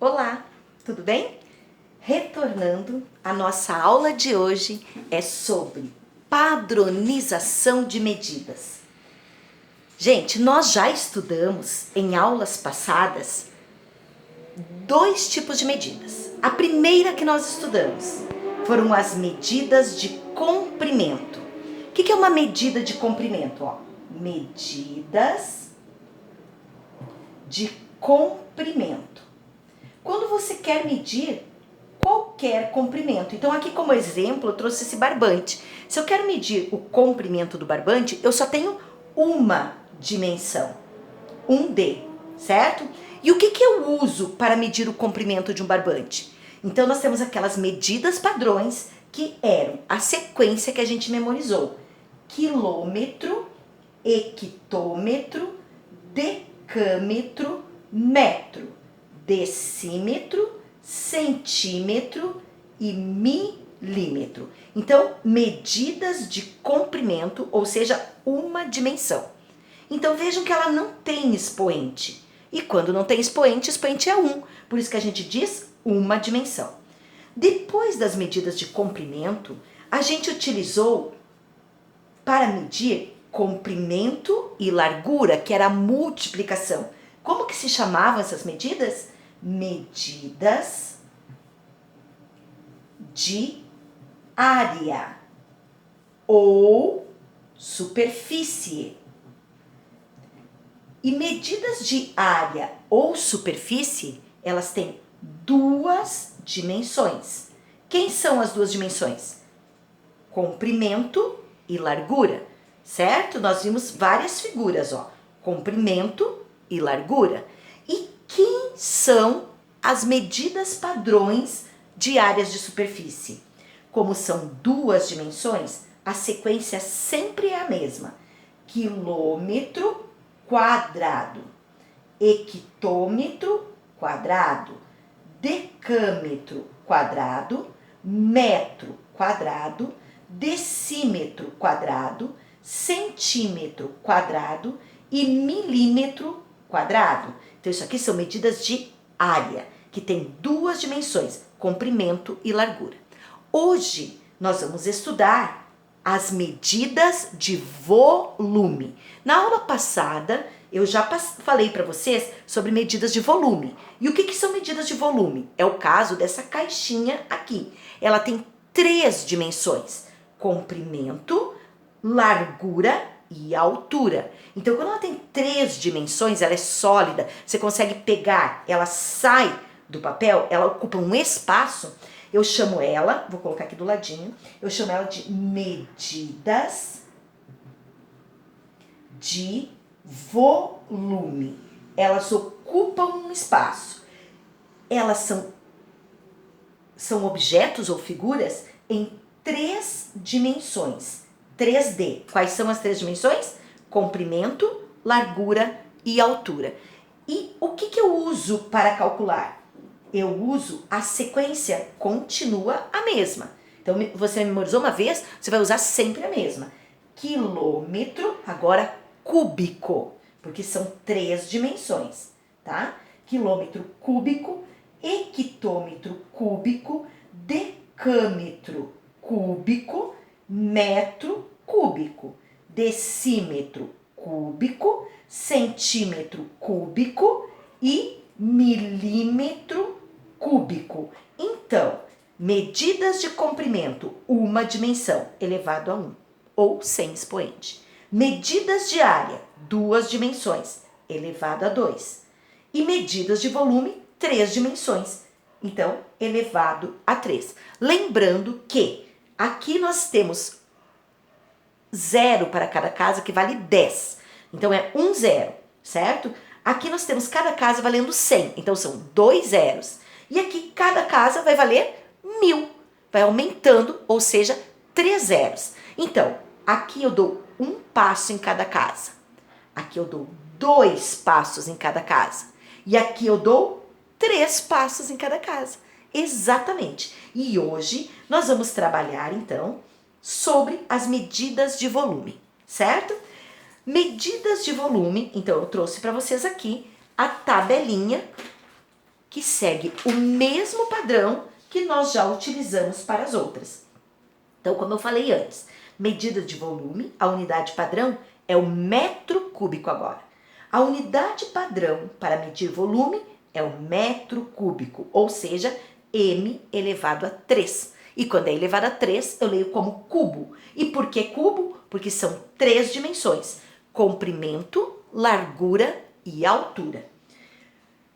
Olá, tudo bem? Retornando, a nossa aula de hoje é sobre padronização de medidas. Gente, nós já estudamos em aulas passadas dois tipos de medidas. A primeira que nós estudamos foram as medidas de comprimento. O que é uma medida de comprimento? Medidas de comprimento. Quando você quer medir qualquer comprimento. Então aqui como exemplo eu trouxe esse barbante. Se eu quero medir o comprimento do barbante, eu só tenho uma dimensão, 1D, certo? E o que eu uso para medir o comprimento de um barbante? Então nós temos aquelas medidas padrões que eram a sequência que a gente memorizou. Quilômetro, hectômetro, decâmetro, metro, decímetro, centímetro e milímetro. Então, medidas de comprimento, ou seja, uma dimensão. Então, vejam que ela não tem expoente. E quando não tem expoente, expoente é 1. Por isso que a gente diz uma dimensão. Depois das medidas de comprimento, a gente utilizou para medir comprimento e largura, que era a multiplicação. Como que se chamavam essas medidas? Medidas de área ou superfície. E medidas de área ou superfície, elas têm duas dimensões. Quem são as duas dimensões? Comprimento e largura, certo? Nós vimos várias figuras, comprimento e largura. E quem são as medidas padrões de áreas de superfície? Como são duas dimensões, a sequência sempre é a mesma. Quilômetro quadrado, hectômetro quadrado, decâmetro quadrado, metro quadrado, decímetro quadrado, centímetro quadrado e milímetro quadrado. Então isso aqui são medidas de área, que tem duas dimensões, comprimento e largura. Hoje nós vamos estudar as medidas de volume. Na aula passada eu já falei para vocês sobre medidas de volume. E o que são medidas de volume? É o caso dessa caixinha aqui. Ela tem 3 dimensões: comprimento, largura e altura. Então, quando ela tem 3 dimensões, ela é sólida, você consegue pegar, ela sai do papel, ela ocupa um espaço, eu chamo ela, vou colocar aqui do ladinho, eu chamo ela de medidas de volume. Elas ocupam um espaço. Elas são objetos ou figuras em 3 dimensões. 3D. Quais são as 3 dimensões? Comprimento, largura e altura. E o que eu uso para calcular? Eu uso a sequência, continua a mesma. Então, você memorizou uma vez, você vai usar sempre a mesma. Quilômetro, agora cúbico, porque são 3 dimensões, tá? Quilômetro cúbico, hectômetro cúbico, decâmetro cúbico, metro cúbico, decímetro cúbico, centímetro cúbico e milímetro cúbico. Então, medidas de comprimento, uma dimensão, elevado a 1, ou sem expoente. Medidas de área, 2 dimensões, elevado a 2. E medidas de volume, 3 dimensões, então, elevado a 3. Lembrando que aqui nós temos 0 para cada casa, que vale 10. Então, é 1 zero, certo? Aqui nós temos cada casa valendo 100, então são 2 zeros. E aqui cada casa vai valer 1000, vai aumentando, ou seja, 3 zeros. Então, aqui eu dou 1 passo em cada casa. Aqui eu dou 2 passos em cada casa. E aqui eu dou 3 passos em cada casa. Exatamente. E hoje nós vamos trabalhar, então, sobre as medidas de volume, certo? Medidas de volume, então eu trouxe para vocês aqui a tabelinha que segue o mesmo padrão que nós já utilizamos para as outras. Então, como eu falei antes, medida de volume, a unidade padrão é o metro cúbico agora. A unidade padrão para medir volume é o metro cúbico, ou seja, m elevado a 3. E quando é elevado a 3, eu leio como cubo. E por que cubo? Porque são 3 dimensões: comprimento, largura e altura.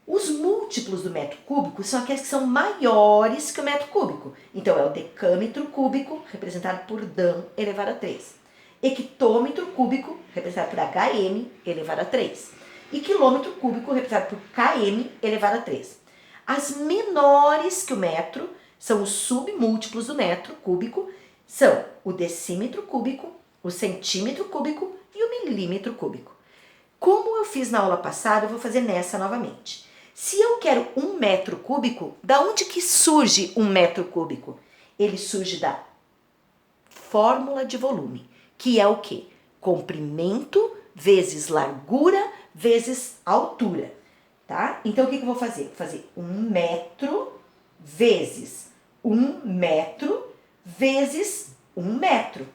Os múltiplos do metro cúbico são aqueles que são maiores que o metro cúbico. Então, é o decâmetro cúbico, representado por Dan elevado a 3. Hectômetro cúbico, representado por HM elevado a 3. E quilômetro cúbico, representado por KM elevado a 3. As menores que o metro são os submúltiplos do metro cúbico, são o decímetro cúbico, o centímetro cúbico e o milímetro cúbico. Como eu fiz na aula passada, eu vou fazer nessa novamente. Se eu quero 1 metro cúbico, da onde que surge 1 metro cúbico? Ele surge da fórmula de volume, que é o quê? Comprimento vezes largura vezes altura, tá? Então, o que eu vou fazer? Vou fazer 1 metro vezes 1 metro vezes 1 metro.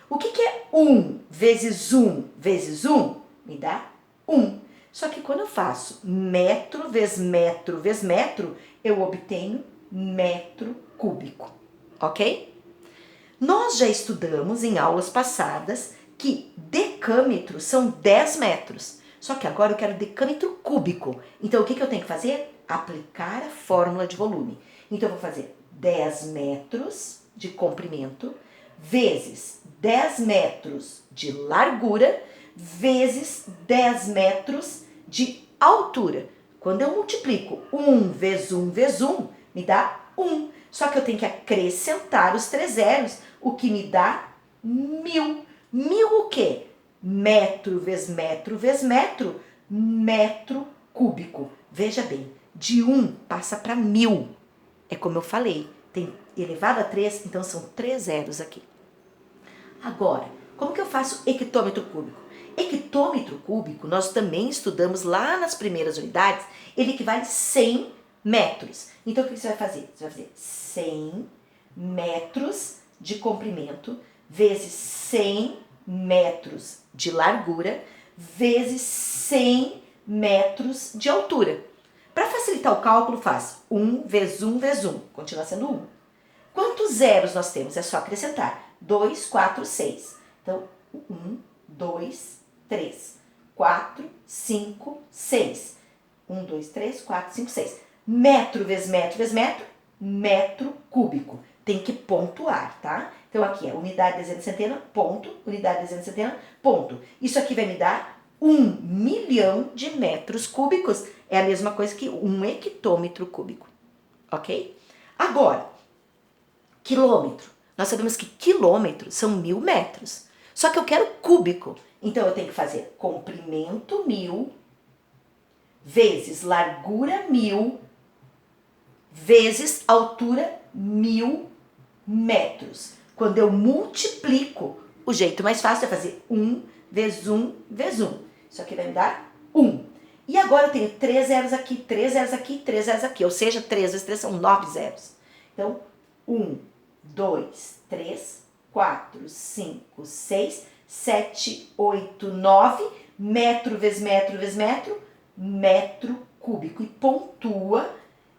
O que é 1 vezes 1 vezes 1? Me dá 1. Só que quando eu faço metro vezes metro vezes metro, eu obtenho metro cúbico, ok? Nós já estudamos em aulas passadas que decâmetro são 10 metros. Só que agora eu quero decâmetro cúbico. Então, o que eu tenho que fazer? Aplicar a fórmula de volume. Então, eu vou fazer 10 metros de comprimento vezes 10 metros de largura vezes 10 metros de altura. Quando eu multiplico 1 vezes 1 vezes 1, me dá 1. Só que eu tenho que acrescentar os 3 zeros, o que me dá 1000. 1000 o quê? Metro vezes metro vezes metro, metro cúbico. Veja bem, de 1 passa para 1000. É como eu falei, tem elevado a 3, então são 3 zeros aqui. Agora, como que eu faço hectômetro cúbico? Hectômetro cúbico, nós também estudamos lá nas primeiras unidades, ele equivale a 100 metros. Então, o que você vai fazer? Você vai fazer 100 metros de comprimento vezes 100 metros de largura vezes 100 metros de altura. Para facilitar o cálculo, faz 1 vezes 1 vezes 1, continua sendo 1. Quantos zeros nós temos? É só acrescentar. 2, 4, 6. Então, 1, 2, 3, 4, 5, 6. 1, 2, 3, 4, 5, 6. Metro vezes metro vezes metro, metro cúbico. Tem que pontuar, tá? Então, aqui é unidade, dezena, centena, ponto. Unidade, dezena, centena, ponto. Isso aqui vai me dar 1 milhão de metros cúbicos. É a mesma coisa que 1 hectômetro cúbico, ok? Agora, quilômetro. Nós sabemos que quilômetro são 1000 metros. Só que eu quero cúbico. Então, eu tenho que fazer comprimento 1000 vezes largura 1000 vezes altura 1000 metros. Quando eu multiplico, o jeito mais fácil é fazer 1 vezes 1 vezes 1. Isso aqui vai me dar 1. E agora eu tenho 3 zeros aqui, 3 zeros aqui, 3 zeros aqui. Ou seja, 3 vezes 3 são 9 zeros. Então, 1, 2, 3, 4, 5, 6, 7, 8, 9. Metro vezes metro vezes metro, metro cúbico. E pontua.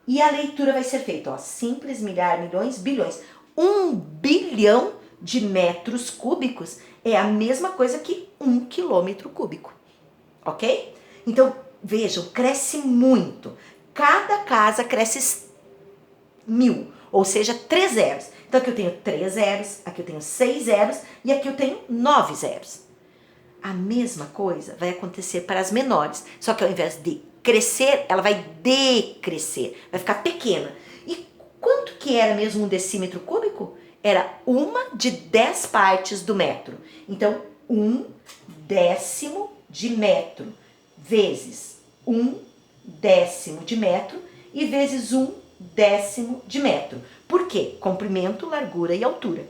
E a leitura vai ser feita, ó, simples, milhar, milhões, bilhões. 1 bilhão de metros cúbicos é a mesma coisa que 1 quilômetro cúbico, ok? Então, vejam, cresce muito. Cada casa cresce 1000, ou seja, 3 zeros. Então, aqui eu tenho 3 zeros, aqui eu tenho 6 zeros e aqui eu tenho 9 zeros. A mesma coisa vai acontecer para as menores, só que ao invés de crescer, ela vai decrescer, vai ficar pequena. E quanto que era mesmo um decímetro cúbico? Era 1 de 10 partes do metro. Então, 1 décimo de metro vezes 1 décimo de metro e vezes 1 décimo de metro. Por quê? Comprimento, largura e altura.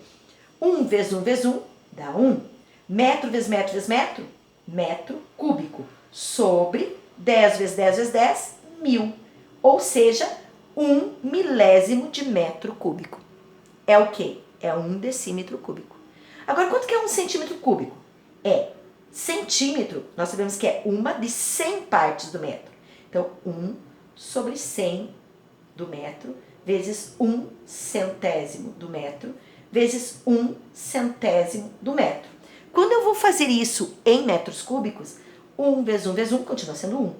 1 vezes 1 vezes 1 dá 1. Metro vezes metro vezes metro, metro cúbico. Sobre 10 vezes 10 vezes 10, 1000. ou seja, 1/1000 de metro cúbico. É o quê? É 1 decímetro cúbico. Agora, quanto que é 1 centímetro cúbico? É centímetro, nós sabemos que é uma de 100 partes do metro. Então, 1 sobre 100 do metro, vezes 1 centésimo do metro, vezes 1 centésimo do metro. Quando eu vou fazer isso em metros cúbicos, 1 vezes 1 vezes 1 continua sendo 1.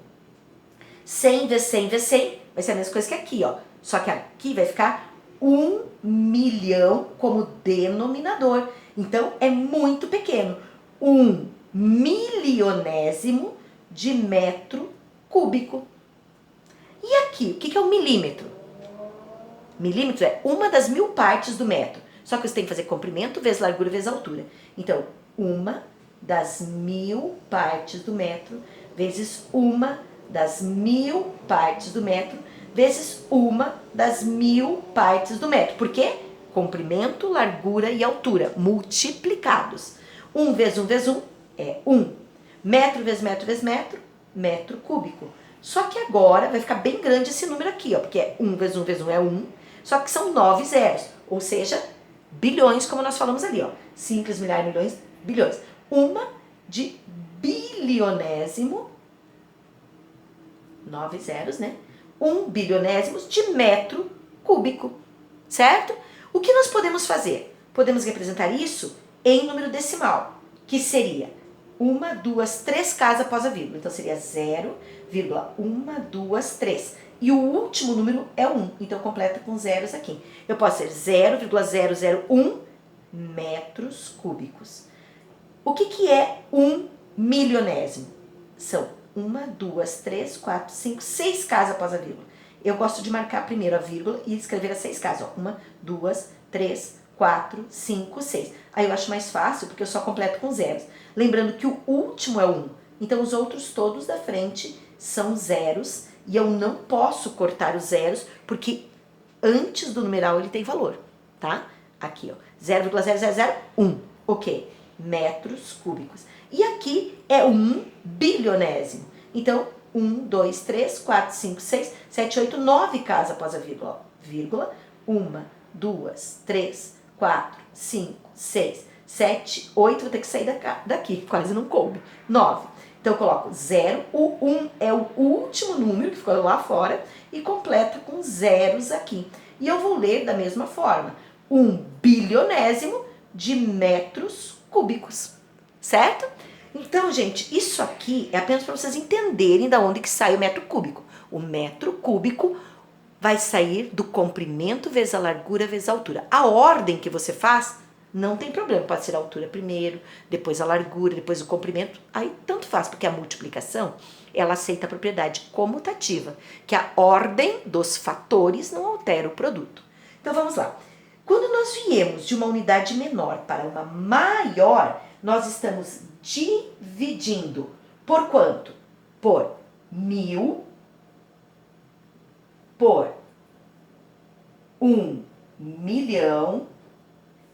100 vezes 100 vezes 100 vai ser a mesma coisa que aqui, ó. Só que aqui vai ficar 1 milhão como denominador. Então, é muito pequeno. 1 milionésimo de metro cúbico. E aqui, o que é um milímetro? Milímetro é uma das 1000 partes do metro. Só que você tem que fazer comprimento vezes largura vezes altura. Então, uma das 1000 partes do metro vezes uma das 1000 partes do metro vezes uma das 1000 partes do metro. Por quê? Comprimento, largura e altura multiplicados. 1 vezes 1 vezes 1 é 1. Metro vezes metro vezes metro, metro cúbico. Só que agora vai ficar bem grande esse número aqui, ó, porque é 1 vezes 1 vezes 1 é 1, só que são 9 zeros, ou seja, bilhões, como nós falamos ali, ó. Simples, milhares, milhões, bilhões. Uma de bilionésimo, 9 zeros, né? 1 bilionésimo de metro cúbico, certo? O que nós podemos fazer? Podemos representar isso em número decimal, que seria 1, 2, 3 casas após a vírgula. Então, seria 0,123. E o último número é 1, então completa com zeros aqui. Eu posso ser 0,001 metros cúbicos. O que é 1 milionésimo? São 1, 2, 3, 4, 5, 6 casas após a vírgula. Eu gosto de marcar primeiro a vírgula e escrever as 6 casas. 1, 2, 3, 4, 5, 6. Aí eu acho mais fácil porque eu só completo com zeros. Lembrando que o último é 1. Então os outros todos da frente são zeros. E eu não posso cortar os zeros porque antes do numeral ele tem valor, tá? Aqui, ó, 0,0001, ok, metros cúbicos. E aqui é 1 bilionésimo. Então, 1, 2, 3, 4, 5, 6, 7, 8, 9 casas após a vírgula. Vírgula, 1, 2, 3, 4, 5, 6, 7, 8, vou ter que sair daqui, quase não coube. 9. Então, eu coloco 0, o 1 é o último número que ficou lá fora e completa com zeros aqui. E eu vou ler da mesma forma, 1 bilionésimo de metros cúbicos, certo? Então, gente, isso aqui é apenas para vocês entenderem de onde que sai o metro cúbico. O metro cúbico vai sair do comprimento vezes a largura vezes a altura. A ordem que você faz não tem problema, pode ser a altura primeiro, depois a largura, depois o comprimento, aí tanto faz, porque a multiplicação, ela aceita a propriedade comutativa, que a ordem dos fatores não altera o produto. Então vamos lá. Quando nós viemos de uma unidade menor para uma maior, nós estamos dividindo por quanto? Por 1000, por 1 milhão,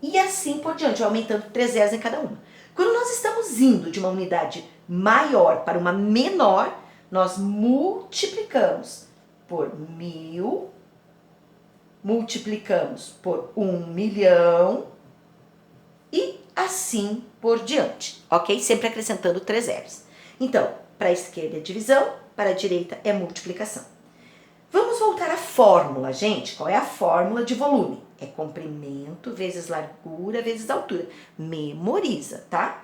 e assim por diante, aumentando 3 zeros em cada uma. Quando nós estamos indo de uma unidade maior para uma menor, nós multiplicamos por 1000, multiplicamos por 1 milhão e assim por diante, ok? Sempre acrescentando 3 zeros. Então, para a esquerda é divisão, para a direita é multiplicação. Vamos voltar à fórmula, gente. Qual é a fórmula de volume? É comprimento vezes largura vezes altura. Memoriza, tá?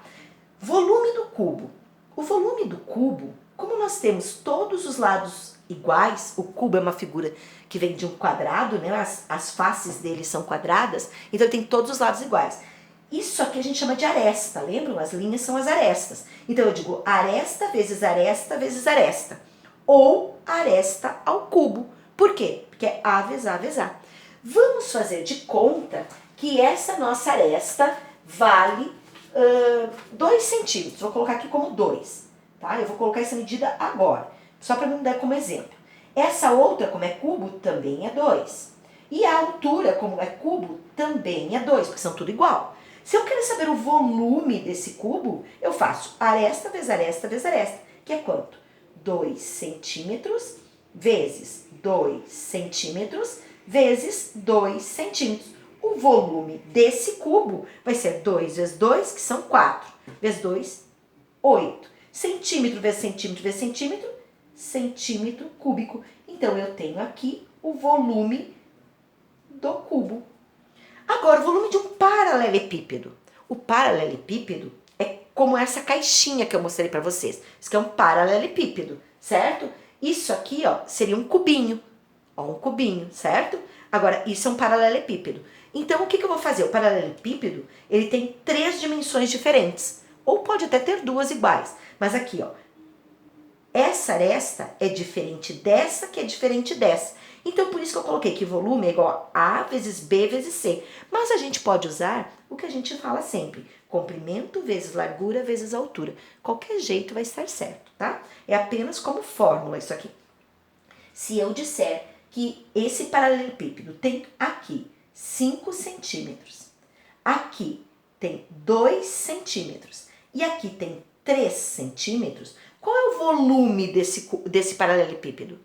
Volume do cubo. O volume do cubo, como nós temos todos os lados iguais, o cubo é uma figura que vem de um quadrado, né? As faces dele são quadradas, então tem todos os lados iguais. Isso aqui a gente chama de aresta, lembram? As linhas são as arestas. Então eu digo aresta vezes aresta vezes aresta. Ou aresta ao cubo. Por quê? Porque é A vezes A vezes A. Vamos fazer de conta que essa nossa aresta vale 2 centímetros. Vou colocar aqui como 2, tá? Eu vou colocar essa medida agora, só para me dar como exemplo. Essa outra, como é cubo, também é 2. E a altura, como é cubo, também é 2, porque são tudo igual. Se eu quero saber o volume desse cubo, eu faço aresta vezes aresta vezes aresta, que é quanto? 2 centímetros vezes 2 centímetros vezes 2 centímetros. O volume desse cubo vai ser 2 vezes 2, que são 4, vezes 2, 8. Centímetro vezes centímetro vezes centímetro, centímetro cúbico. Então, eu tenho aqui o volume do cubo. Agora, o volume de um paralelepípedo. O paralelepípedo é como essa caixinha que eu mostrei para vocês. Isso aqui é um paralelepípedo, certo? Isso aqui, ó, seria um cubinho. Ó, um cubinho, certo? Agora, isso é um paralelepípedo. Então, o que eu vou fazer? O paralelepípedo, ele tem 3 dimensões diferentes. Ou pode até ter 2 iguais. Mas aqui, ó, essa aresta é diferente dessa, que é diferente dessa. Então, por isso que eu coloquei que volume é igual a vezes B vezes C. Mas a gente pode usar o que a gente fala sempre. Comprimento vezes largura vezes altura. Qualquer jeito vai estar certo, tá? É apenas como fórmula isso aqui. Se eu disser que esse paralelepípedo tem aqui 5 centímetros, aqui tem 2 centímetros e aqui tem 3 centímetros, qual é o volume desse paralelepípedo?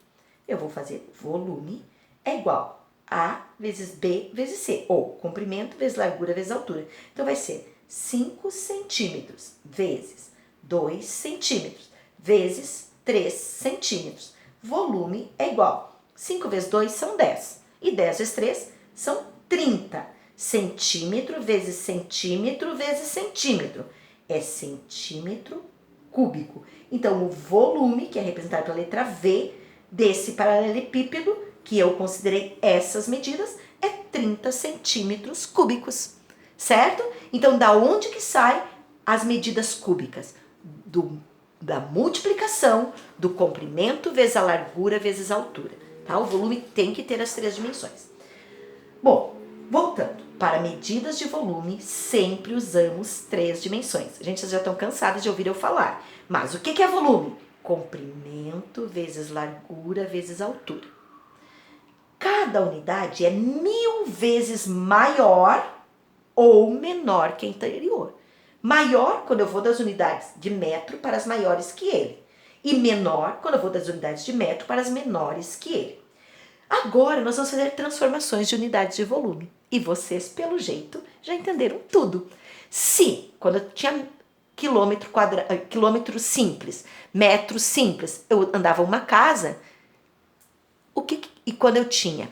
Eu vou fazer volume é igual a vezes B vezes C, ou comprimento vezes largura vezes altura. Então, vai ser 5 centímetros vezes 2 centímetros vezes 3 centímetros. Volume é igual. 5 vezes 2 são 10. E 10 vezes 3 são 30. Centímetro vezes centímetro vezes centímetro. É centímetro cúbico. Então, o volume, que é representado pela letra V, desse paralelepípedo, que eu considerei essas medidas, é 30 centímetros cúbicos. Certo? Então, da onde que sai as medidas cúbicas? Da multiplicação do comprimento vezes a largura vezes a altura. Tá? O volume tem que ter as 3 dimensões. Bom, voltando. Para medidas de volume, sempre usamos 3 dimensões. Gente, vocês já estão cansados de ouvir eu falar. Mas o que é volume? Comprimento vezes largura vezes altura. Cada unidade é 1000 vezes maior ou menor que a anterior. Maior quando eu vou das unidades de metro para as maiores que ele. E menor quando eu vou das unidades de metro para as menores que ele. Agora nós vamos fazer transformações de unidades de volume. E vocês, pelo jeito, já entenderam tudo. Se, quando eu tinha quilômetro simples, metro simples, eu andava uma casa, e quando eu tinha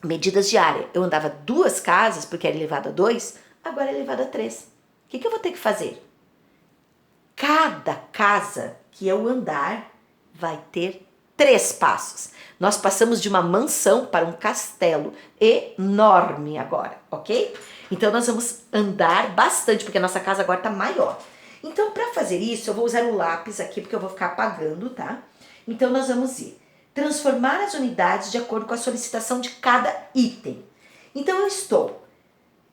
medidas de área, eu andava 2 casas, porque era elevado a 2, agora é elevado a 3. O que eu vou ter que fazer? Cada casa que eu andar vai ter 3 passos. Nós passamos de uma mansão para um castelo enorme agora, ok? Então, nós vamos andar bastante, porque a nossa casa agora está maior. Então, para fazer isso, eu vou usar o lápis aqui, porque eu vou ficar apagando, tá? Então, nós vamos ir transformar as unidades de acordo com a solicitação de cada item. Então, eu estou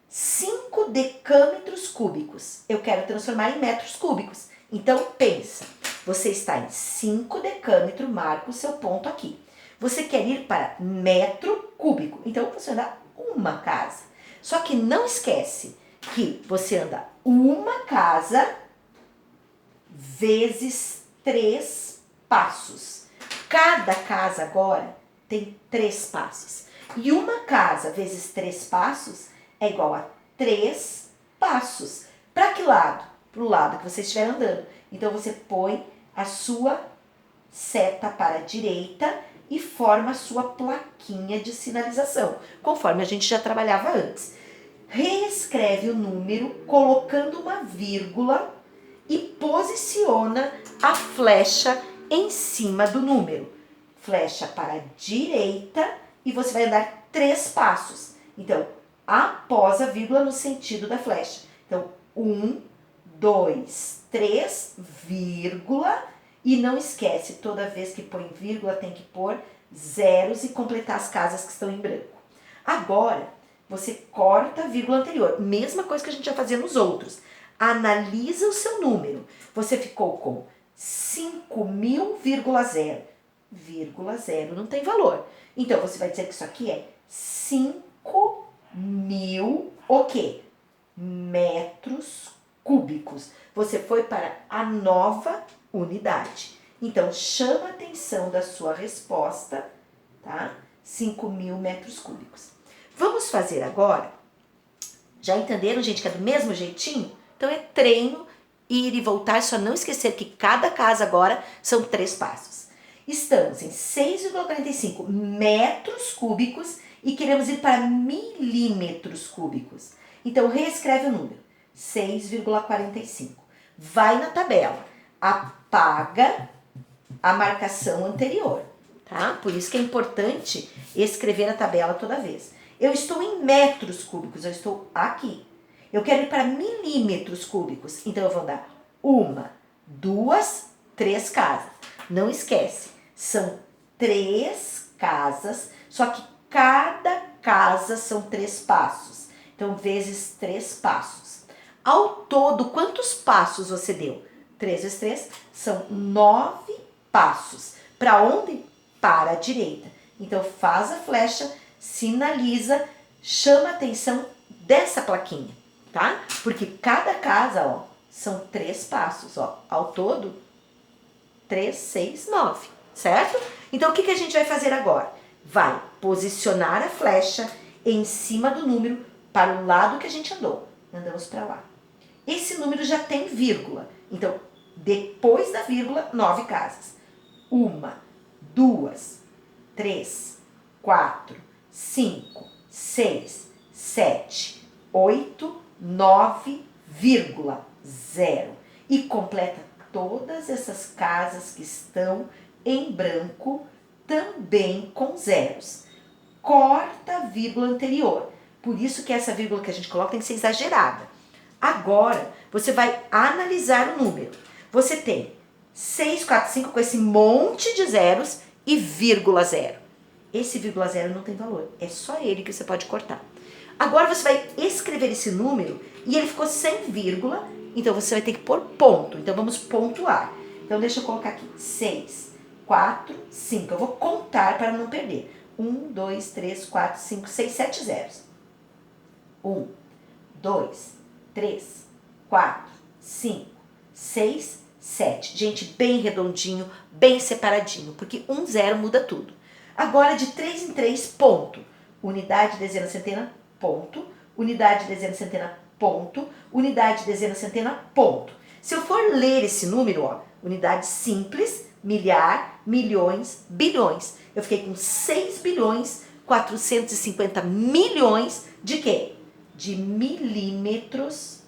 5 decâmetros cúbicos. Eu quero transformar em metros cúbicos. Então, pensa, você está em 5 decâmetros, marca o seu ponto aqui. Você quer ir para metro cúbico. Então, você anda uma casa. Só que não esquece que você anda uma casa vezes 3 passos. Cada casa agora tem 3 passos. E uma casa vezes 3 passos é igual a 3 passos. Para que lado? Para o lado que você estiver andando. Então, você põe a sua seta para a direita e forma a sua plaquinha de sinalização, conforme a gente já trabalhava antes. Reescreve o número colocando uma vírgula e posiciona a flecha em cima do número. Flecha para a direita e você vai andar 3 passos. Então, após a vírgula no sentido da flecha. Então, 1, 2, 3, vírgula. E não esquece, toda vez que põe vírgula tem que pôr zeros e completar as casas que estão em branco. Agora, você corta a vírgula anterior. Mesma coisa que a gente já fazia nos outros. Analisa o seu número. Você ficou com 5.000,0. Vírgula zero não tem valor. Então, você vai dizer que isso aqui é 5.000 o quê? Metros cúbicos. Você foi para a nova unidade. Então, chama a atenção da sua resposta, tá? 5.000 metros cúbicos. Vamos fazer agora. Já entenderam, gente, que é do mesmo jeitinho? Então, é treino, ir e voltar, só não esquecer que cada casa agora são 3 passos. Estamos em 6,45 metros cúbicos e queremos ir para milímetros cúbicos. Então, reescreve o número, 6,45. Vai na tabela, apaga a marcação anterior, tá? Por isso que é importante escrever a tabela toda vez. Eu estou em metros cúbicos, eu estou aqui. Eu quero ir para milímetros cúbicos, então eu vou dar 1, 2, 3 casas. Não esquece, são 3 casas, só que cada casa são 3 passos. Então, vezes 3 passos. Ao todo, quantos passos você deu? 3 vezes 3 são 9 passos. Para onde? Para a direita. Então, faz a flecha, sinaliza, chama a atenção dessa plaquinha, tá? Porque cada casa, ó, são 3 passos, ó. Ao todo, 3, 6, 9, certo? Então, o que a gente vai fazer agora? Vai posicionar a flecha em cima do número para o lado que a gente andou. Andamos para lá. Esse número já tem vírgula. Então, depois da vírgula, 9 casas. 1, 2, 3, 4, 5, 6, 7, 8, 9, 0. E completa todas essas casas que estão em branco também com zeros. Corta a vírgula anterior. Por isso que essa vírgula que a gente coloca tem que ser exagerada. Agora, você vai analisar o número. Você tem 6, 4, 5 com esse monte de zeros e vírgula 0. Esse vírgula 0 não tem valor. É só ele que você pode cortar. Agora você vai escrever esse número e ele ficou sem vírgula, então você vai ter que pôr ponto. Então vamos pontuar. Então deixa eu colocar aqui 6, 4, 5. Eu vou contar para não perder. 1, 2, 3, 4, 5, 6, 7 zeros. 1, 2, 3, 4, 5, 6, 7. Gente, bem redondinho, bem separadinho, porque 1, 0 muda tudo. Agora, de 3 em 3, ponto. Unidade, dezena, centena, ponto. Unidade, dezena, centena, ponto. Unidade, dezena, centena, ponto. Se eu for ler esse número, ó, unidade simples, milhar, milhões, bilhões. Eu fiquei com 6 bilhões, 450 milhões de quê? De milímetros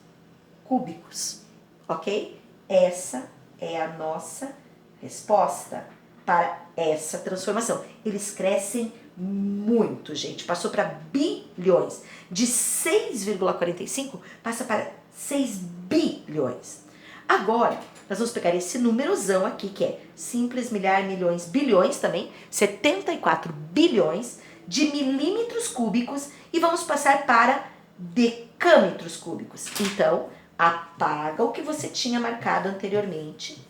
cúbicos, ok? Essa é a nossa resposta para essa transformação. Eles crescem muito, gente. Passou para bilhões. De 6,45 passa para 6 bilhões. Agora, nós vamos pegar esse númerozão aqui, que é simples, milhar, milhões, bilhões também, 74 bilhões de milímetros cúbicos e vamos passar para decâmetros cúbicos. Então, apaga o que você tinha marcado anteriormente,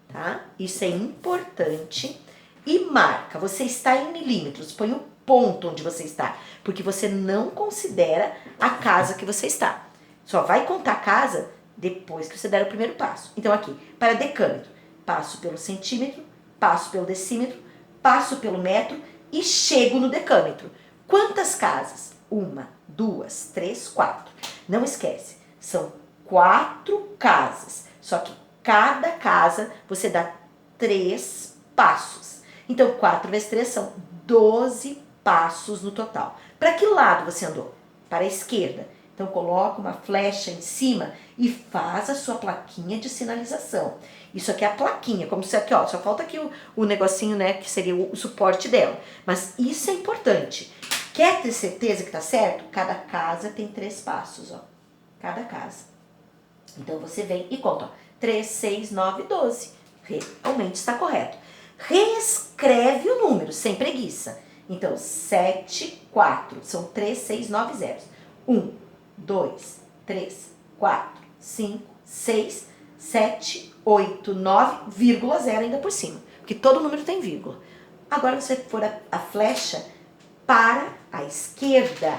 tá? Isso é importante. E marca, você está em milímetros, põe o ponto onde você está, porque você não considera a casa que você está. Só vai contar a casa depois que você der o primeiro passo. Então aqui, para decâmetro, passo pelo centímetro, passo pelo decímetro, passo pelo metro e chego no decâmetro. Quantas casas? 1, 2, 3, 4. Não esquece, são 4 casas, só que cada casa você dá 3 passos. Então, 4 vezes 3 são 12 passos no total. Para que lado você andou? Para a esquerda. Então, coloca uma flecha em cima e faz a sua plaquinha de sinalização. Isso aqui é a plaquinha, como se aqui, ó, só falta aqui o negocinho, né, que seria o suporte dela. Mas isso é importante. Quer ter certeza que tá certo? Cada casa tem 3 passos, ó. Cada casa. Então, você vem e conta, ó. 3, 6, 9, 12. Realmente está correto. Reescreve o número, sem preguiça. Então, 7, 4. São 3, 6, 9 zeros. 1, 2, 3, 4, 5, 6, 7, 8, 9, vírgula 0 ainda por cima. Porque todo número tem vírgula. Agora, você for a flecha para a esquerda.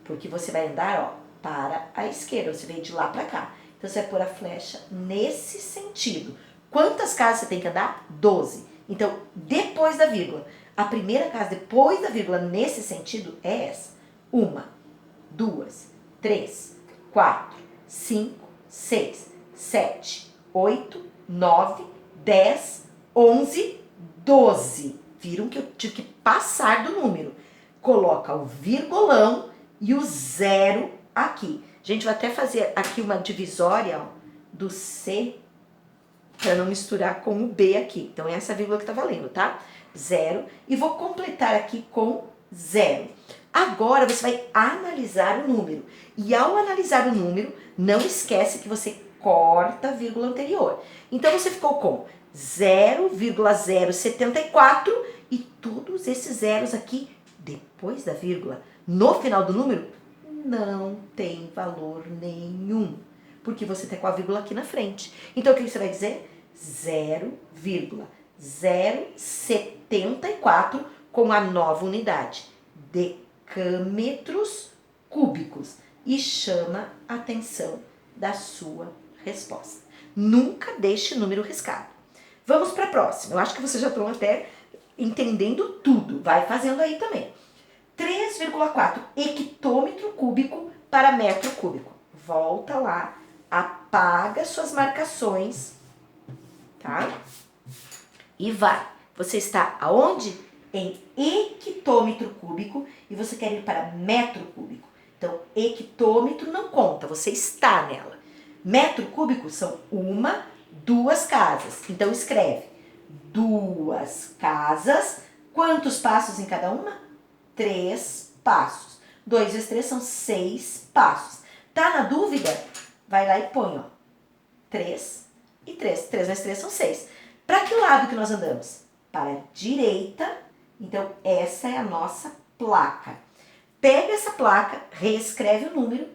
Porque você vai andar, ó, para a esquerda. Você vem de lá para cá. Então, você vai pôr a flecha nesse sentido. Quantas casas você tem que andar? 12. Então, depois da vírgula. A primeira casa depois da vírgula nesse sentido é essa. 1, 2, 3, 4, 5, 6, 7, 8, 9, 10, 11, 12. Viram que eu tive que passar do número. Coloca o virgulão e o zero aqui. Gente, vou até fazer aqui uma divisória, ó, do C, para não misturar com o B aqui. Então, é essa vírgula que tá valendo, tá? 0. E vou completar aqui com 0. Agora, você vai analisar o número. E ao analisar o número, não esquece que você corta a vírgula anterior. Então, você ficou com 0,074 e todos esses zeros aqui depois da vírgula. No final do número, não tem valor nenhum, porque você está com a vírgula aqui na frente. Então, o que você vai dizer? 0,074 com a nova unidade, decâmetros cúbicos, e chama a atenção da sua resposta. Nunca deixe número riscado. Vamos para a próxima. Eu acho que vocês já estão até entendendo tudo. Vai fazendo aí também. 3,4 hectômetro cúbico para metro cúbico. Volta lá, apaga suas marcações, tá? E vai. Você está aonde? Em hectômetro cúbico e você quer ir para metro cúbico. Então, hectômetro não conta, você está nela. Metro cúbico são 1, 2 casas. Então, escreve 2 casas. Quantos passos em cada uma? 3 passos. 2 vezes 3 são 6 passos. Tá na dúvida? Vai lá e põe, ó. 3 e 3. 3 vezes 3 são 6. Para que lado que nós andamos? Para a direita. Então, essa é a nossa placa. Pega essa placa, reescreve o número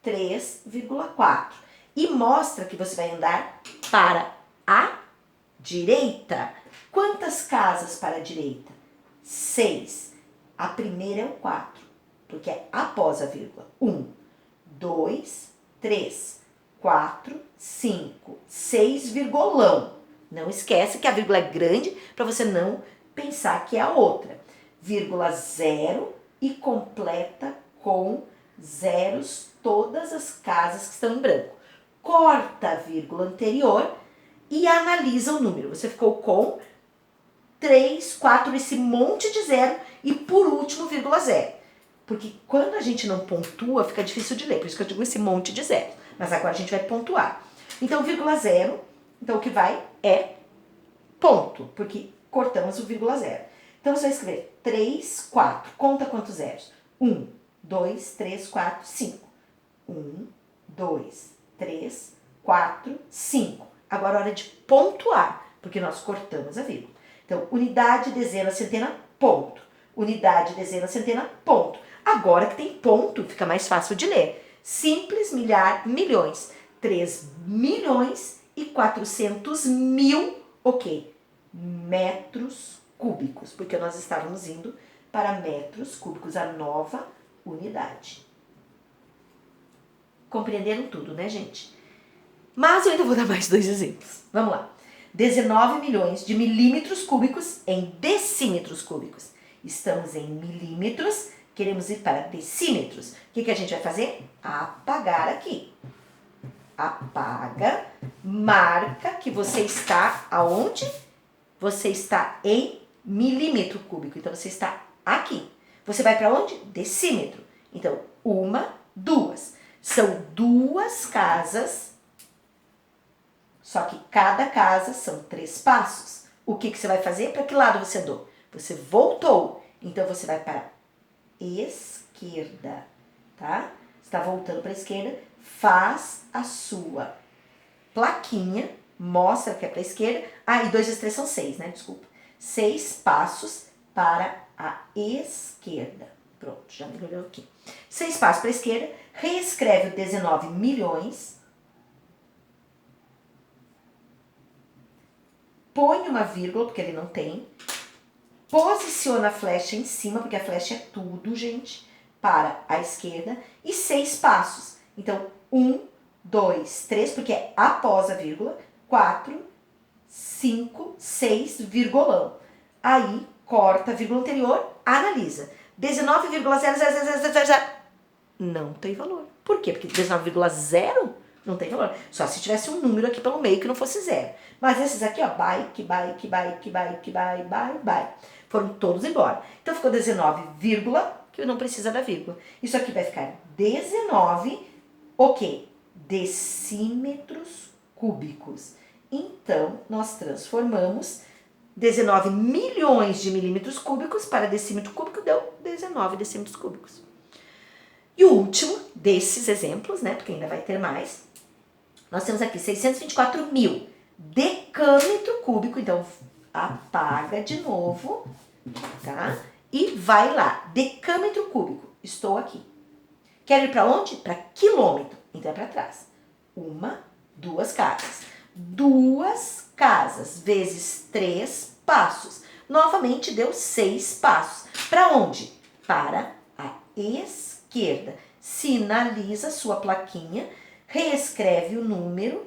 3,4 e mostra que você vai andar para a direita. Quantas casas para a direita? 6. A primeira é o 4, porque é após a vírgula. 1, 2, 3, 4, 5, 6, virgulão. Não esquece que a vírgula é grande para você não pensar que é a outra. Vírgula 0 e completa com zeros todas as casas que estão em branco. Corta a vírgula anterior e analisa o número. Você ficou com 3, 4, esse monte de zero e por último, vírgula 0. Porque quando a gente não pontua, fica difícil de ler. Por isso que eu digo esse monte de zero. Mas agora a gente vai pontuar. Então, vírgula 0, então o que vai é ponto, porque cortamos o vírgula 0. Então, você vai escrever 3, 4. Conta quantos zeros? 1, 2, 3, 4, 5. 1, 2, 3, 4, 5. Agora é hora de pontuar, porque nós cortamos a vírgula. Então, unidade, dezena, centena, ponto. Unidade, dezena, centena, ponto. Agora que tem ponto, fica mais fácil de ler. Simples, milhar, milhões. 3 milhões e 400 mil, o quê? Metros cúbicos, porque nós estávamos indo para metros cúbicos, a nova unidade. Compreenderam tudo, né, gente? Mas eu ainda vou dar mais 2 exemplos. Vamos lá. 19 milhões de milímetros cúbicos em decímetros cúbicos. Estamos em milímetros, queremos ir para decímetros. O que a gente vai fazer? Apagar aqui. Apaga, marca que você está aonde? Você está em milímetro cúbico. Então, você está aqui. Você vai para onde? Decímetro. Então, 1, 2. São 2 casas, só que cada casa são 3 passos. O que você vai fazer? Para que lado você andou? Você voltou. Então, você vai para a esquerda, tá? Você está voltando para a esquerda, faz a sua plaquinha, mostra que é para a esquerda. Ah, e 2 vezes 3 são 6, né? Desculpa. 6 passos para a esquerda. Pronto, já melhorou aqui. 6 passos para a esquerda, reescreve o 19 milhões, põe uma vírgula, porque ele não tem, posiciona a flecha em cima, porque a flecha é tudo, gente, para a esquerda, e 6 passos. Então, 1, 2, 3, porque é após a vírgula, 4, 5, 6, virgulão. Aí, corta a vírgula anterior, analisa. 19,00000. Não tem valor. Por quê? Porque 19,0 não tem valor. Só se tivesse um número aqui pelo meio que não fosse zero. Mas esses aqui, ó, bike. Foram todos embora. Então ficou 19, que não precisa da vírgula. Isso aqui vai ficar 19, o quê? Decímetros cúbicos. Então, nós transformamos 19 milhões de milímetros cúbicos para decímetro cúbico, deu 19 decímetros cúbicos. E o último desses exemplos, né, porque ainda vai ter mais, nós temos aqui 624 mil decâmetro cúbico, então apaga de novo, tá? E vai lá, decâmetro cúbico, estou aqui. Quero ir para onde? Para quilômetro, então é para trás. 1, 2 casas. 2 casas vezes 3 passos. Novamente deu 6 passos. Para onde? Para a esquerda. Sinaliza sua plaquinha, reescreve o número,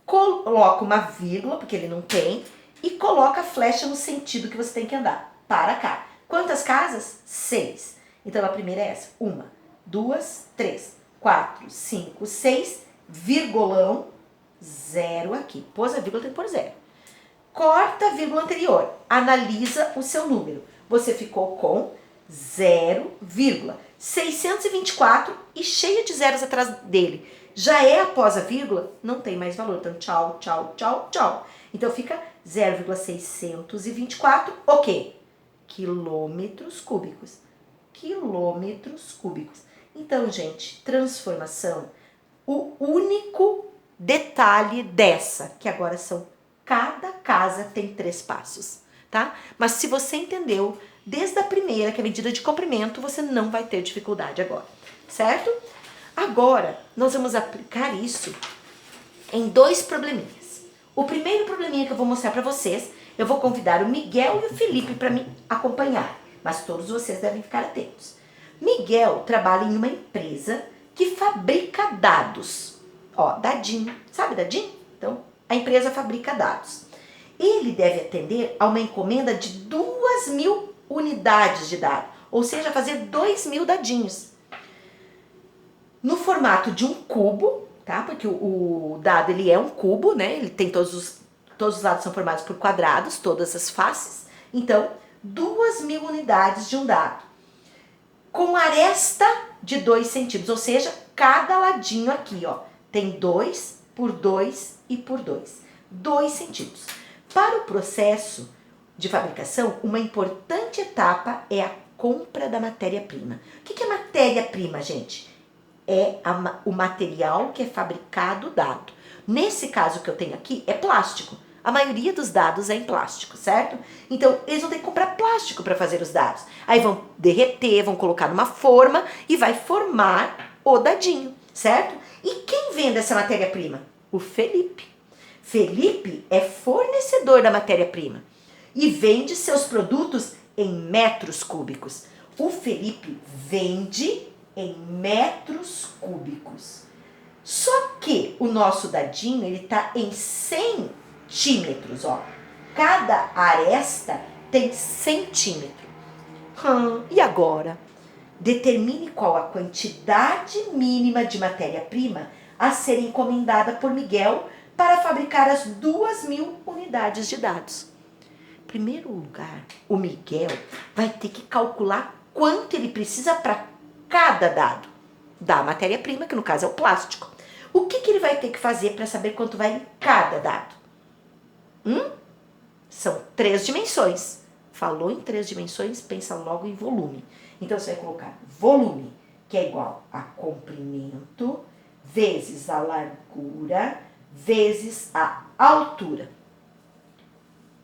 coloca uma vírgula, porque ele não tem, e coloca a flecha no sentido que você tem que andar. Para cá. Quantas casas? 6. Então a primeira é essa. 1, 2, 3, 4, 5, 6, virgulão, 0 aqui. Pôs a vírgula, tem que pôr 0. Corta a vírgula anterior. Analisa o seu número. Você ficou com 0,624 e cheia de zeros atrás dele. Já é após a vírgula, não tem mais valor. Então, tchau, tchau, tchau, tchau. Então, fica 0,624, o quê? Quilômetros cúbicos. Quilômetros cúbicos. Então, gente, transformação, o único detalhe dessa, que agora são, cada casa tem 3 passos, tá? Mas se você entendeu desde a primeira, que é a medida de comprimento, você não vai ter dificuldade agora, certo? Agora, nós vamos aplicar isso em 2 probleminhas. O primeiro probleminha que eu vou mostrar para vocês, eu vou convidar o Miguel e o Felipe para me acompanhar, mas todos vocês devem ficar atentos. Miguel trabalha em uma empresa que fabrica dados. Ó, dadinho. Sabe dadinho? Então, a empresa fabrica dados. Ele deve atender a uma encomenda de 2.000 unidades de dado. Ou seja, fazer 2.000 dadinhos. No formato de um cubo, tá? Porque o dado, ele é um cubo, né? Ele tem todos os lados são formados por quadrados, todas as faces. Então, 2.000 unidades de um dado. Com aresta de 2 centímetros, ou seja, cada ladinho aqui, ó, tem 2 por 2 e por 2. 2 centímetros. Para o processo de fabricação, uma importante etapa é a compra da matéria-prima. O que é matéria-prima, gente? É o material que é fabricado o dado. Nesse caso que eu tenho aqui, é plástico. A maioria dos dados é em plástico, certo? Então, eles vão ter que comprar plástico para fazer os dados. Aí vão derreter, vão colocar numa forma e vai formar o dadinho, certo? E quem vende essa matéria-prima? O Felipe. Felipe é fornecedor da matéria-prima e vende seus produtos em metros cúbicos. O Felipe vende em metros cúbicos. Só que o nosso dadinho, ele tá em centímetros, ó. Cada aresta tem centímetro. E agora? Determine qual a quantidade mínima de matéria-prima a ser encomendada por Miguel para fabricar as 2.000 unidades de dados. Em primeiro lugar, o Miguel vai ter que calcular quanto ele precisa para cada dado da matéria-prima, que no caso é o plástico. O que ele vai ter que fazer para saber quanto vai em cada dado? São 3 dimensões. Falou em 3 dimensões, pensa logo em volume. Então, você vai colocar volume, que é igual a comprimento, vezes a largura, vezes a altura.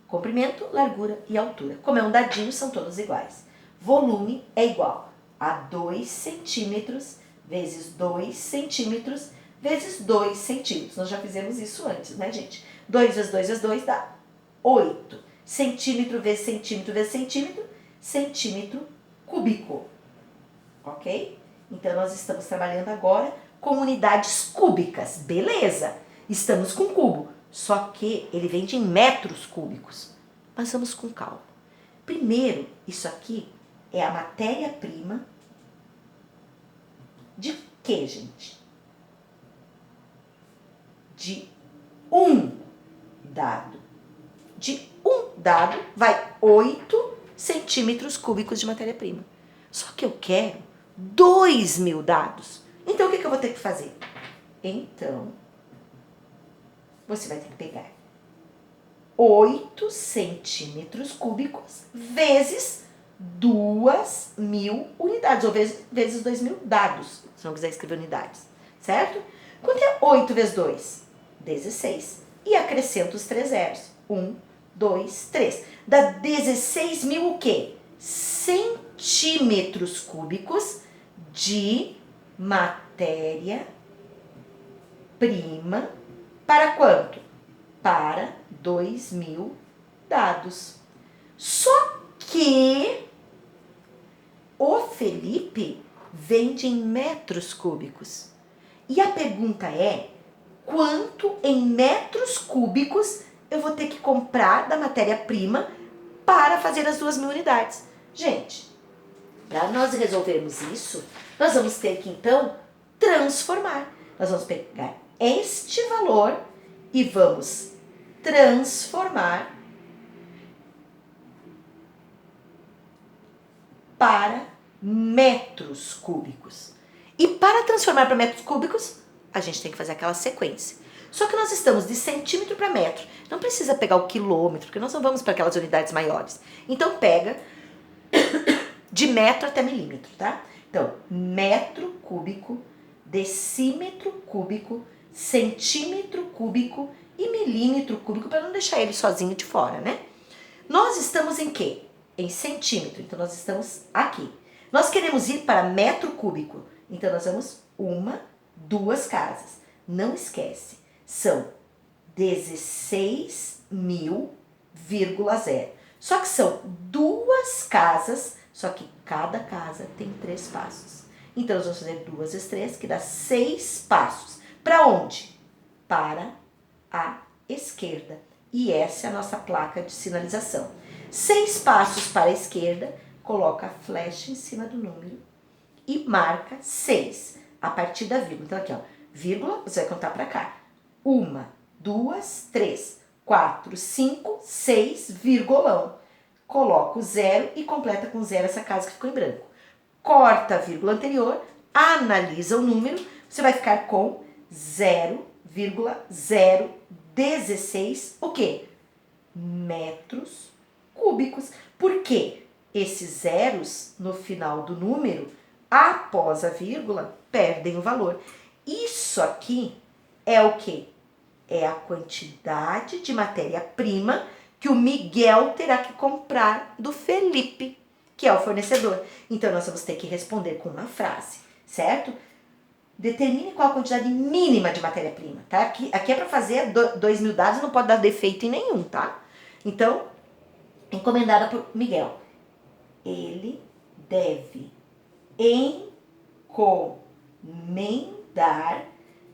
Comprimento, largura e altura. Como é um dadinho, são todos iguais. Volume é igual a 2 centímetros vezes 2 centímetros vezes 2 centímetros. Nós já fizemos isso antes, né, gente? 2 vezes 2 vezes 2 dá 8. Centímetro vezes centímetro vezes centímetro, centímetro cúbico. Ok? Então, nós estamos trabalhando agora com unidades cúbicas. Beleza? Estamos com cubo. Só que ele vende em metros cúbicos. Mas vamos com calma. Primeiro, isso aqui é a matéria-prima de quê, gente? De um dado. De um dado vai 8 centímetros cúbicos de matéria-prima. Só que eu quero 2.000 dados. Então, o que eu vou ter que fazer? Então, você vai ter que pegar 8 centímetros cúbicos vezes 2.000 unidades, ou vezes 2.000 dados, se não quiser escrever unidades, certo? Quanto é 8 vezes 2? 16. E acrescento os 3 zeros. 1, 2, 3. Dá 16.000 o quê? Centímetros cúbicos de matéria-prima para quanto? Para 2.000 dados. Só que o Felipe vende em metros cúbicos. E a pergunta é, quanto em metros cúbicos eu vou ter que comprar da matéria-prima para fazer as 2.000 unidades? Gente, para nós resolvermos isso, nós vamos ter que, então, transformar. Nós vamos pegar este valor e vamos transformar para metros cúbicos. E para transformar para metros cúbicos, a gente tem que fazer aquela sequência. Só que nós estamos de centímetro para metro. Não precisa pegar o quilômetro, porque nós não vamos para aquelas unidades maiores. Então pega de metro até milímetro, tá? Então, metro cúbico, decímetro cúbico, centímetro cúbico e milímetro cúbico, para não deixar ele sozinho de fora, né? Nós estamos em quê? Em centímetro, então nós estamos aqui. Nós queremos ir para metro cúbico, então nós vamos 1, 2 casas. Não esquece, são 16.000,0. Só que são 2 casas, só que cada casa tem 3 passos. Então nós vamos fazer 2 vezes 3, que dá 6 passos. Para onde? Para a esquerda. E essa é a nossa placa de sinalização. 6 passos para a esquerda, coloca a flecha em cima do número e marca 6, a partir da vírgula. Então aqui, ó, vírgula, você vai contar para cá. 1, 2, 3, 4, 5, 6, virgulão. Coloca o 0 e completa com 0 essa casa que ficou em branco. Corta a vírgula anterior, analisa o número, você vai ficar com 0,016, o quê? Metros cúbicos. Por quê? Esses zeros no final do número, após a vírgula, perdem o valor. Isso aqui é o quê? É a quantidade de matéria-prima que o Miguel terá que comprar do Felipe, que é o fornecedor. Então, nós vamos ter que responder com uma frase, certo? Determine qual a quantidade mínima de matéria-prima, tá? Aqui é para fazer 2.000 dados, não pode dar defeito em nenhum, tá? Então, encomendada por Miguel. Ele deve encomendar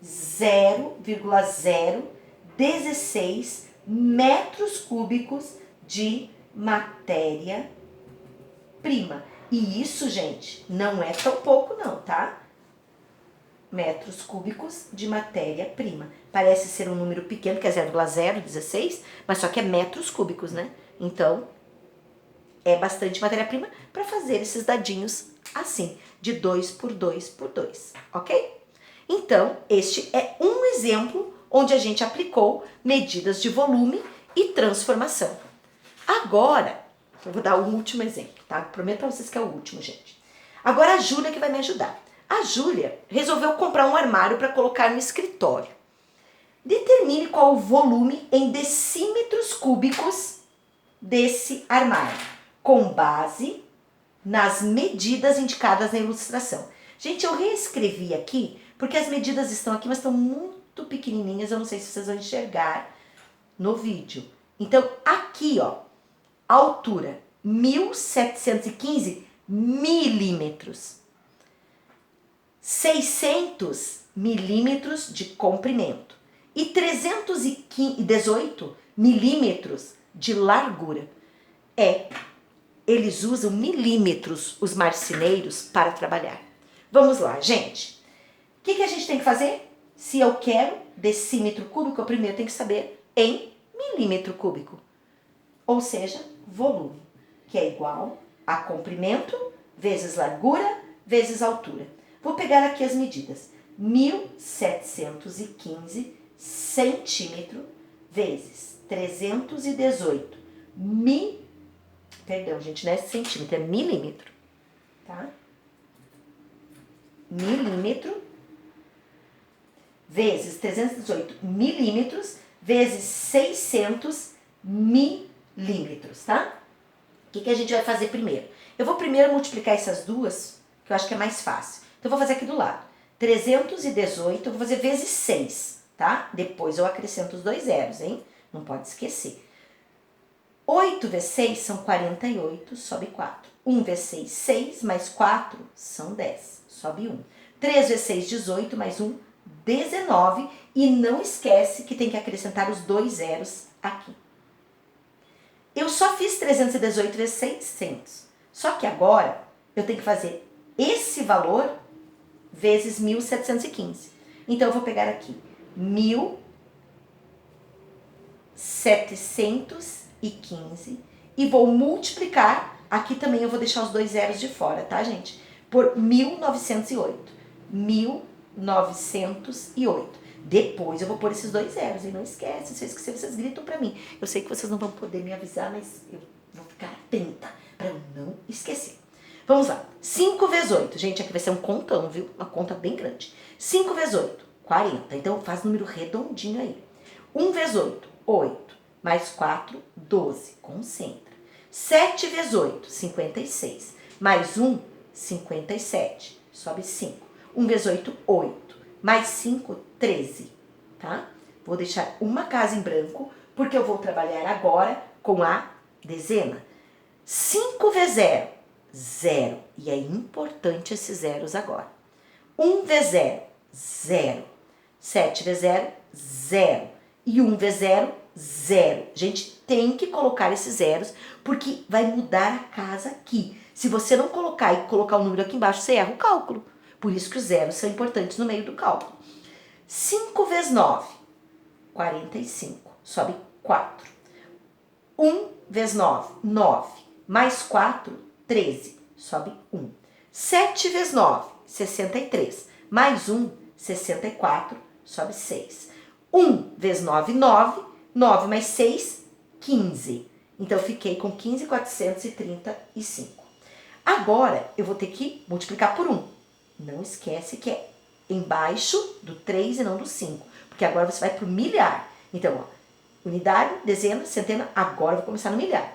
0,016 metros cúbicos de matéria-prima. E isso, gente, não é tão pouco não, tá? Metros cúbicos de matéria-prima. Parece ser um número pequeno, que é 0,016, mas só que é metros cúbicos, né? Então, é bastante matéria-prima para fazer esses dadinhos assim, de 2 por 2 por 2, ok? Então, este é um exemplo onde a gente aplicou medidas de volume e transformação. Agora, eu vou dar um último exemplo, tá? Prometo para vocês que é o último, gente. Agora a Júlia que vai me ajudar. A Júlia resolveu comprar um armário para colocar no escritório. Determine qual o volume em decímetros cúbicos desse armário, com base nas medidas indicadas na ilustração. Gente, eu reescrevi aqui, porque as medidas estão aqui, mas estão muito pequenininhas, eu não sei se vocês vão enxergar no vídeo. Então, aqui, ó, altura, 1.715 milímetros. 600 milímetros de comprimento e 318 milímetros de largura. Eles usam milímetros, os marceneiros, para trabalhar. Vamos lá, gente. O que a gente tem que fazer? Se eu quero decímetro cúbico, eu primeiro tenho que saber em milímetro cúbico. Ou seja, volume, que é igual a comprimento vezes largura vezes altura. Vou pegar aqui as medidas. 1.715 centímetros vezes 318 perdão, gente, não é centímetro, é milímetro, tá? Milímetro vezes 318 milímetros vezes 600 milímetros, tá? O que a gente vai fazer primeiro? Eu vou primeiro multiplicar essas duas, que eu acho que é mais fácil. Então, eu vou fazer aqui do lado. 318, eu vou fazer vezes 6, tá? Depois eu acrescento os dois zeros, hein? Não pode esquecer. 8 vezes 6 são 48, sobe 4. 1 vezes 6, 6, mais 4 são 10, sobe 1. 3 vezes 6, 18, mais 1, 19. E não esquece que tem que acrescentar os dois zeros aqui. Eu só fiz 318 vezes 600. Só que agora eu tenho que fazer esse valor vezes 1.715. Então eu vou pegar aqui 1.715 e vou multiplicar. Aqui também eu vou deixar os dois zeros de fora, tá, gente? Por 1.908. 1.908. Depois eu vou pôr esses dois zeros, e não esquece, se eu esquecer, vocês gritam pra mim. Eu sei que vocês não vão poder me avisar, mas eu vou ficar atenta pra eu não esquecer. Vamos lá. 5 vezes 8. Gente, aqui vai ser um contão, viu? Uma conta bem grande. 5 vezes 8, 40. Então, faz número redondinho aí. 1 vezes 8, 8. Mais 4, 12. Concentra. 7 vezes 8, 56. Mais 1, 57. Sobe 5. 1 vezes 8, 8. Mais 5, 13. Tá? Vou deixar uma casa em branco, porque eu vou trabalhar agora com a dezena. 5 vezes 0, 0. E é importante esses zeros agora. 1 vezes 0, 0. 7 vezes 0, 0. E 1 vezes 0, 0. Gente, tem que colocar esses zeros, porque vai mudar a casa aqui. Se você não colocar e colocar o número aqui embaixo, você erra o cálculo. Por isso que os zeros são importantes no meio do cálculo. 5 vezes 9, 45. Sobe 4. 1 vezes 9, 9. Mais 4, 13. Sobe 1. 7 vezes 9, 63. Mais 1, 64. Sobe 6. 1 vezes 9, 9. 9 mais 6, 15. Então, eu fiquei com 15.435. Agora, eu vou ter que multiplicar por 1. Não esquece que é embaixo do 3 e não do 5. Porque agora você vai para o milhar. Então, ó, unidade, dezena, centena. Agora eu vou começar no milhar.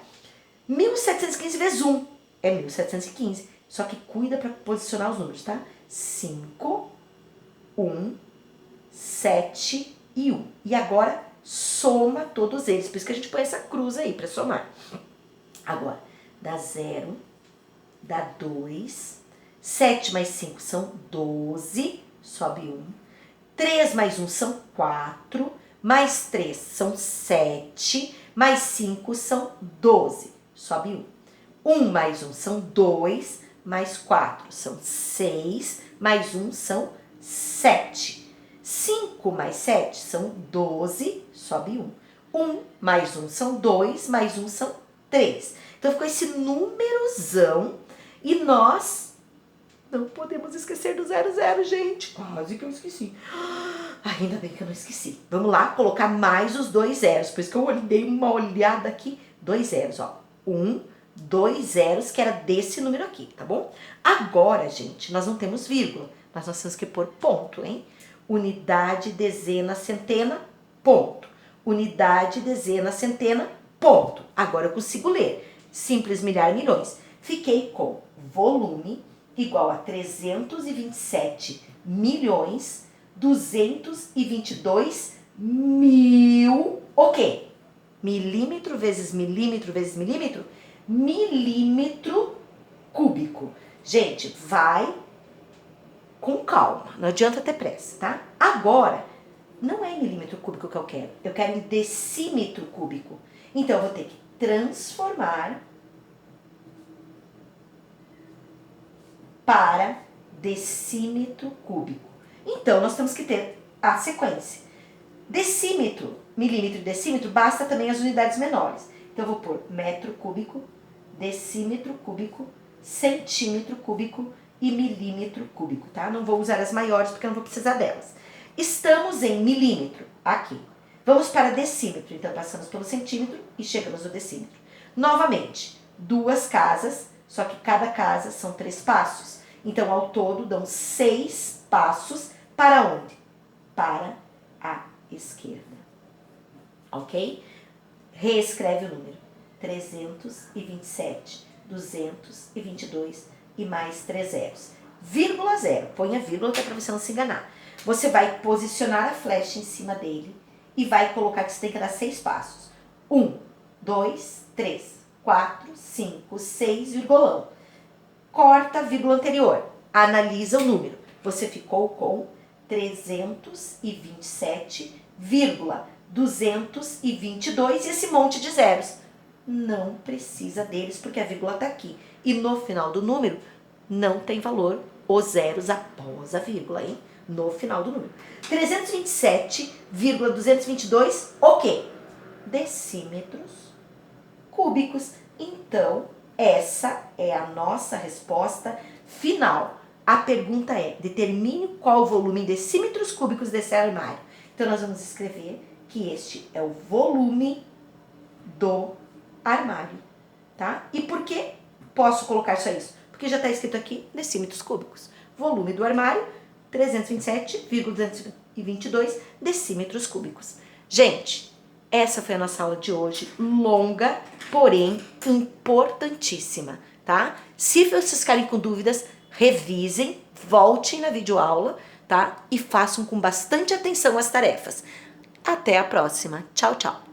1.715 vezes 1 é 1.715. Só que cuida para posicionar os números, tá? 5, 1, 7 e 1. E agora, soma todos eles. Por isso que a gente põe essa cruz aí para somar. Agora, dá 0, dá 2. 7 mais 5 são 12, sobe 1. 3 mais 1 são 4. Mais 3 são 7. Mais 5 são 12, sobe 1. 1 mais 1 são 2. Mais 4 são 6. Mais 1 são 7. 5 mais 7 são 12, sobe 1. 1 mais 1 são 2. Mais 1 são 3. Então, ficou esse númerozão e nós não podemos esquecer do 00, gente. Quase que eu esqueci. Ainda bem que eu não esqueci. Vamos lá, colocar mais os dois zeros. Por isso que eu dei uma olhada aqui. 2 zeros, ó. 1, 2 zeros, que era desse número aqui, tá bom? Agora, gente, nós não temos vírgula. Mas nós temos que pôr ponto, hein? Unidade, dezena, centena, ponto. Unidade, dezena, centena, ponto. Agora eu consigo ler. Simples, milhar, milhões. Fiquei com volume igual a 327 milhões 222 mil, o quê? Milímetro vezes milímetro vezes milímetro, milímetro cúbico. Gente, vai com calma, não adianta ter pressa, tá? Agora, não é em milímetro cúbico que eu quero em decímetro cúbico. Então, eu vou ter que transformar para decímetro cúbico. Então, nós temos que ter a sequência. Decímetro, milímetro e decímetro, basta também as unidades menores. Então, eu vou pôr metro cúbico, decímetro cúbico, centímetro cúbico e milímetro cúbico, tá? Não vou usar as maiores porque eu não vou precisar delas. Estamos em milímetro, aqui. Vamos para decímetro, então passamos pelo centímetro e chegamos no decímetro. Novamente, 2 casas, só que cada casa são 3 passos. Então, ao todo, dão 6 passos para onde? Para a esquerda. Ok? Reescreve o número. 327, 222 e mais 3 zeros. Vírgula 0. Põe a vírgula que é para você não se enganar. Você vai posicionar a flecha em cima dele e vai colocar que você tem que dar 6 passos. 1, 2, 3, 4, 5, 6, virgulão. Corta a vírgula anterior. Analisa o número. Você ficou com 327,222 e esse monte de zeros. Não precisa deles porque a vírgula está aqui. E no final do número não tem valor os zeros após a vírgula, hein? No final do número. 327,222, o quê? Decímetros cúbicos. Então, essa é a nossa resposta final. A pergunta é, determine qual o volume em decímetros cúbicos desse armário. Então, nós vamos escrever que este é o volume do armário, tá? E por que posso colocar só isso? Porque já está escrito aqui decímetros cúbicos. Volume do armário, 327,222 decímetros cúbicos. Gente, essa foi a nossa aula de hoje, longa, porém importantíssima, tá? Se vocês ficarem com dúvidas, revisem, voltem na videoaula, tá? E façam com bastante atenção as tarefas. Até a próxima. Tchau, tchau.